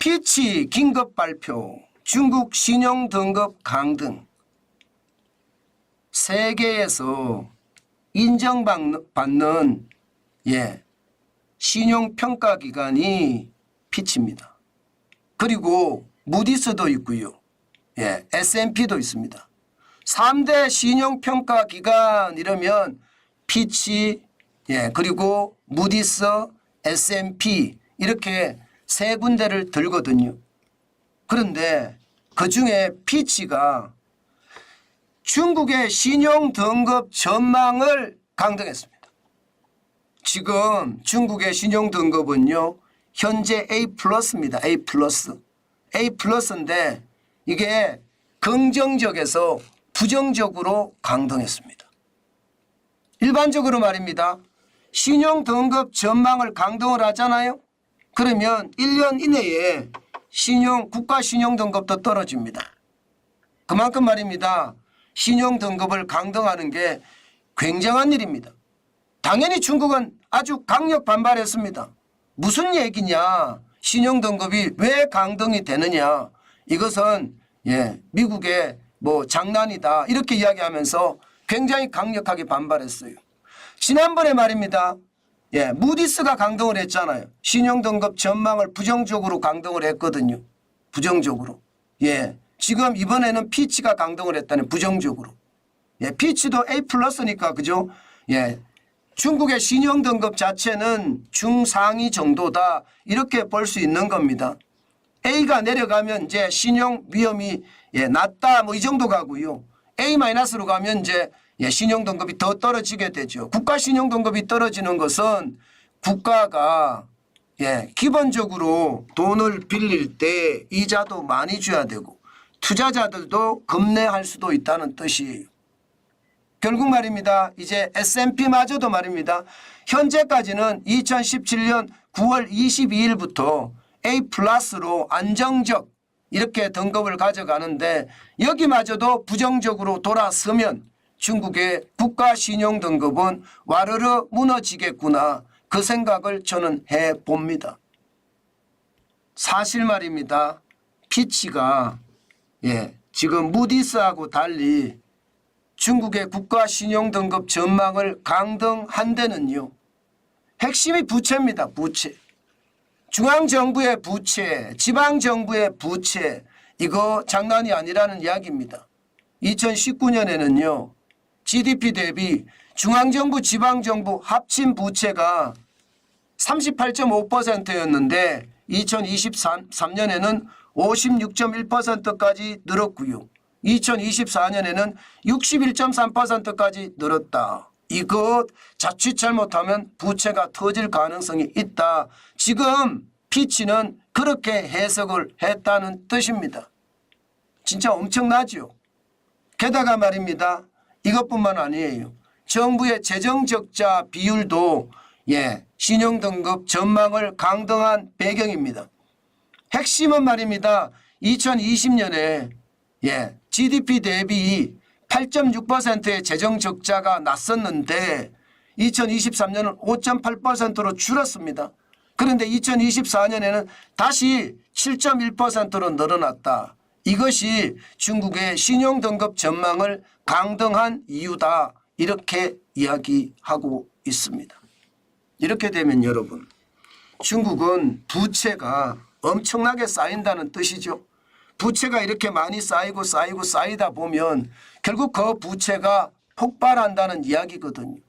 피치 긴급 발표, 중국 신용 등급 강등. 세계에서 인정받는 신용평가기관이 피치입니다. 그리고 무디스도 있고요. S&P도 있습니다. 3대 신용평가기관 이러면 피치, 그리고 무디스, S&P 이렇게 세 군데를 들거든요. 그런데 그중에 피치가 중국의 신용 등급 전망을 강등했습니다. 지금 중국의 신용 등급은요, 현재 A+입니다. A+인데 이게 긍정적에서 부정적으로 강등했습니다. 일반적으로 말입니다. 신용 등급 전망을 강등을 하잖아요. 그러면 1년 이내에 국가 신용 등급도 떨어집니다. 그만큼 말입니다. 신용 등급을 강등하는 게 굉장한 일입니다. 당연히 중국은 아주 강력 반발했습니다. 무슨 얘기냐? 신용 등급이 왜 강등이 되느냐? 이것은 미국의 장난이다. 이렇게 이야기하면서 굉장히 강력하게 반발했어요. 지난번에 말입니다. 무디스가 강등을 했잖아요. 신용 등급 전망을 부정적으로 강등을 했거든요. 부정적으로. 지금 이번에는 피치가 강등을 했다는 부정적으로. 피치도 A+니까 그죠? 중국의 신용 등급 자체는 중상위 정도다. 이렇게 볼 수 있는 겁니다. A가 내려가면 이제 신용 위험이 낮다. 이 정도 가고요. A-로 가면 이제 신용 등급이 더 떨어지게 되죠. 국가 신용 등급이 떨어지는 것은 국가가 기본적으로 돈을 빌릴 때 이자도 많이 줘야 되고 투자자들도 급내할 수도 있다는 뜻이에요. 결국 말입니다. 이제 S&P마저도 말입니다. 현재까지는 2017년 9월 22일부터 A+로 안정적 이렇게 등급을 가져가는데 여기마저도 부정적으로 돌아서면 중국의 국가 신용 등급은 와르르 무너지겠구나. 그 생각을 저는 해봅니다. 사실 말입니다. 피치가 지금 무디스하고 달리 중국의 국가 신용 등급 전망을 강등한 데는요. 핵심이 부채입니다. 부채. 중앙정부의 부채, 지방정부의 부채 이거 장난이 아니라는 이야기입니다. 2019년에는요. GDP 대비 중앙정부, 지방정부 합친 부채가 38.5%였는데 2023년에는 56.1%까지 늘었고요. 2024년에는 61.3%까지 늘었다. 이것 자칫 잘못하면 부채가 터질 가능성이 있다. 지금 피치는 그렇게 해석을 했다는 뜻입니다. 진짜 엄청나죠. 게다가 말입니다. 이것뿐만 아니에요. 정부의 재정적자 비율도 신용등급 전망을 강등한 배경입니다. 핵심은 말입니다. 2020년에 GDP 대비 8.6%의 재정적자가 났었는데 2023년은 5.8%로 줄었습니다. 그런데 2024년에는 다시 7.1%로 늘어났다. 이것이 중국의 신용등급 전망을 강등한 이유다. 이렇게 이야기하고 있습니다. 이렇게 되면 여러분, 중국은 부채가 엄청나게 쌓인다는 뜻이죠. 부채가 이렇게 많이 쌓이다 보면 결국 그 부채가 폭발한다는 이야기거든요.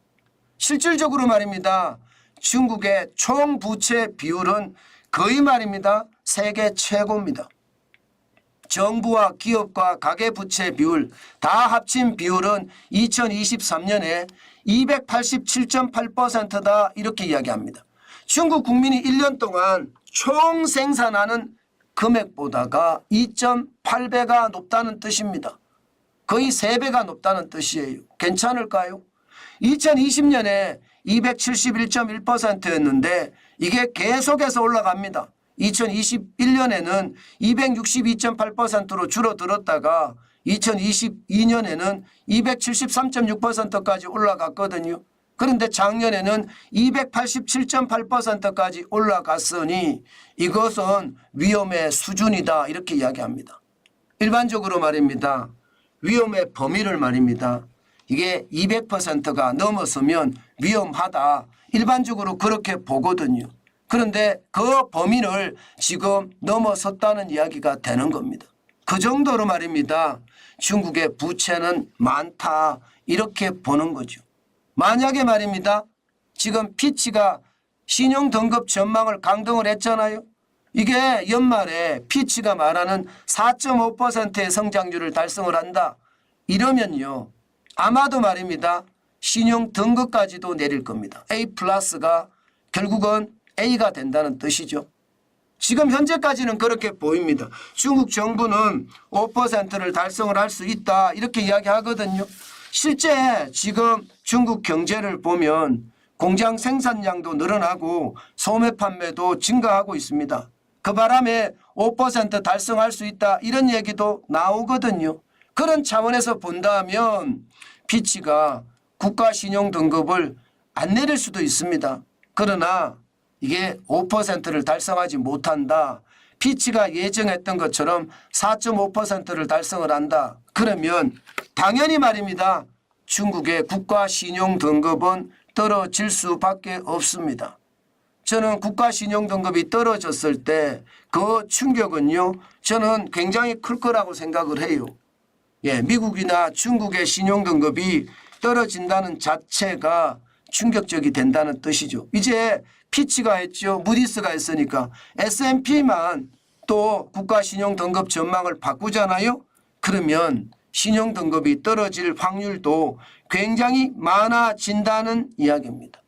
실질적으로 말입니다. 중국의 총 부채 비율은 거의 말입니다. 세계 최고입니다. 정부와 기업과 가계부채 비율 다 합친 비율은 2023년에 287.8%다 이렇게 이야기합니다. 중국 국민이 1년 동안 총 생산하는 금액보다가 2.8배가 높다는 뜻입니다. 거의 3배가 높다는 뜻이에요. 괜찮을까요? 2020년에 271.1%였는데 이게 계속해서 올라갑니다. 2021년에는 262.8%로 줄어들었다가 2022년에는 273.6%까지 올라갔거든요. 그런데 작년에는 287.8%까지 올라갔으니 이것은 위험의 수준이다 이렇게 이야기합니다. 일반적으로 말입니다. 위험의 범위를 말입니다. 이게 200%가 넘어서면 위험하다. 일반적으로 그렇게 보거든요. 그런데 그 범위를 지금 넘어섰다는 이야기가 되는 겁니다. 그 정도로 말입니다. 중국의 부채는 많다 이렇게 보는 거죠. 만약에 말입니다. 지금 피치가 신용등급 전망을 강등을 했잖아요. 이게 연말에 피치가 말하는 4.5%의 성장률을 달성을 한다. 이러면요. 아마도 말입니다. 신용등급까지도 내릴 겁니다. A 플러스가 결국은 A가 된다는 뜻이죠. 지금 현재까지는 그렇게 보입니다. 중국 정부는 5%를 달성을 할 수 있다 이렇게 이야기하거든요. 실제 지금 중국 경제를 보면 공장 생산량도 늘어나고 소매 판매도 증가하고 있습니다. 그 바람에 5% 달성할 수 있다 이런 얘기도 나오거든요. 그런 차원에서 본다면 피치가 국가신용등급을 안 내릴 수도 있습니다. 그러나 이게 5%를 달성하지 못한다. 피치가 예정했던 것처럼 4.5%를 달성을 한다. 그러면 당연히 말입니다. 중국의 국가신용등급은 떨어질 수밖에 없습니다. 저는 국가신용등급이 떨어졌을 때 그 충격은요. 저는 굉장히 클 거라고 생각을 해요. 예, 미국이나 중국의 신용등급이 떨어진다는 자체가 충격적이 된다는 뜻이죠. 이제 피치가 했죠. 무디스가 했으니까 S&P만 또 국가신용등급 전망을 바꾸잖아요. 그러면 신용등급이 떨어질 확률도 굉장히 많아진다는 이야기입니다.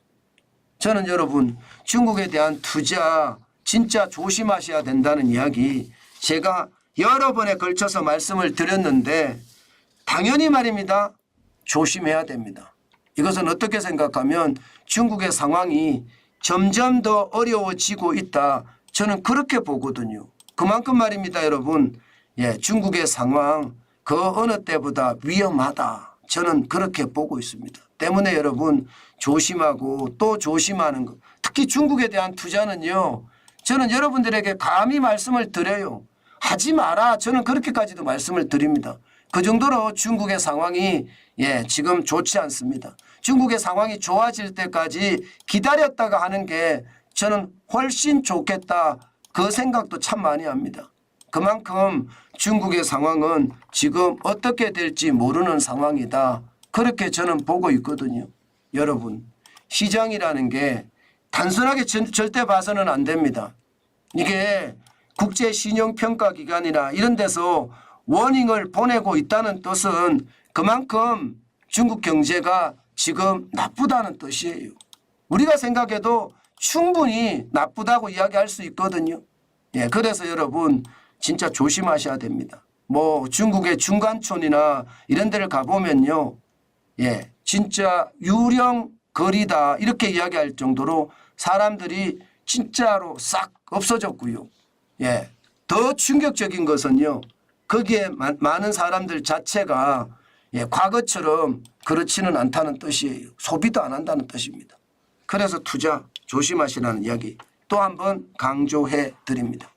저는 여러분 중국에 대한 투자 진짜 조심하셔야 된다는 이야기 제가 여러 번에 걸쳐서 말씀을 드렸는데 당연히 말입니다. 조심해야 됩니다. 이것은 어떻게 생각하면 중국의 상황이 점점 더 어려워지고 있다. 저는 그렇게 보거든요. 그만큼 말입니다. 여러분 중국의 상황 그 어느 때보다 위험하다. 저는 그렇게 보고 있습니다. 때문에 여러분 조심하고 또 조심하는 것. 특히 중국에 대한 투자는요. 저는 여러분들에게 감히 말씀을 드려요. 하지 마라. 저는 그렇게까지도 말씀을 드립니다. 그 정도로 중국의 상황이 지금 좋지 않습니다. 중국의 상황이 좋아질 때까지 기다렸다가 하는 게 저는 훨씬 좋겠다. 그 생각도 참 많이 합니다. 그만큼 중국의 상황은 지금 어떻게 될지 모르는 상황이다. 그렇게 저는 보고 있거든요. 여러분 시장이라는 게 단순하게 절대 봐서는 안 됩니다. 이게 국제신용평가기관이나 이런 데서 워닝을 보내고 있다는 뜻은 그만큼 중국 경제가 지금 나쁘다는 뜻이에요. 우리가 생각해도 충분히 나쁘다고 이야기할 수 있거든요. 그래서 여러분 진짜 조심하셔야 됩니다. 뭐 중국의 중간촌이나 이런 데를 가보면요. 진짜 유령 거리다 이렇게 이야기할 정도로 사람들이 진짜로 싹 없어졌고요. 더 충격적인 것은요. 거기에 많은 사람들 자체가 과거처럼 그렇지는 않다는 뜻이에요. 소비도 안 한다는 뜻입니다. 그래서 투자 조심하시라는 이야기 또 한 번 강조해 드립니다.